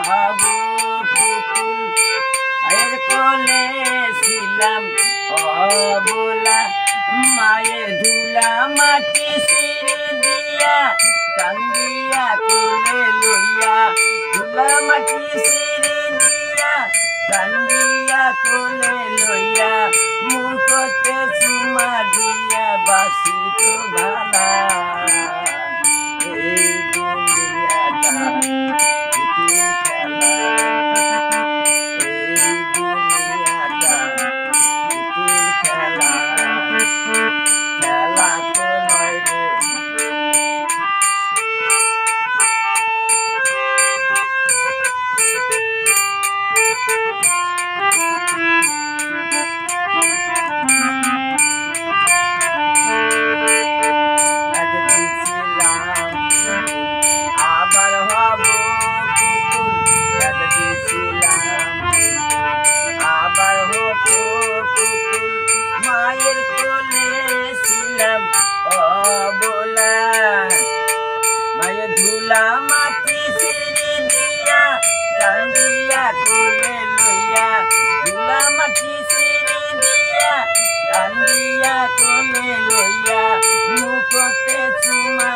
হবু পুতুল এর কোলে ছিলাম অবলা মায়ের ধুলা মাটি সিঁড়ি দিয়া কান্দিয়া কোলে লইয়া ধুলা মাটি সিঁড়ি দিয়া কান্দিয়া কোলে লইয়া মুখতে চুমা দিয়া বাসি তো ভালা এই দুনিয়াটা পুতুল খেলা এই দুনিয়াটা পুতুল খেলা খেলা তো নয় রে আবার হব পুতুল একদিন ছিলাম আবার হব পুতুল মায়ের কোলে ছিলাম অবলা মায়ের ধুলা মাটি সিঁড়ি দিয়া কান্দিয়া কোলে লইয়া ধুলা মাটি সিঁড়ি দিয়া কান্দিয়া কোলে লইয়া মুখতে চুমা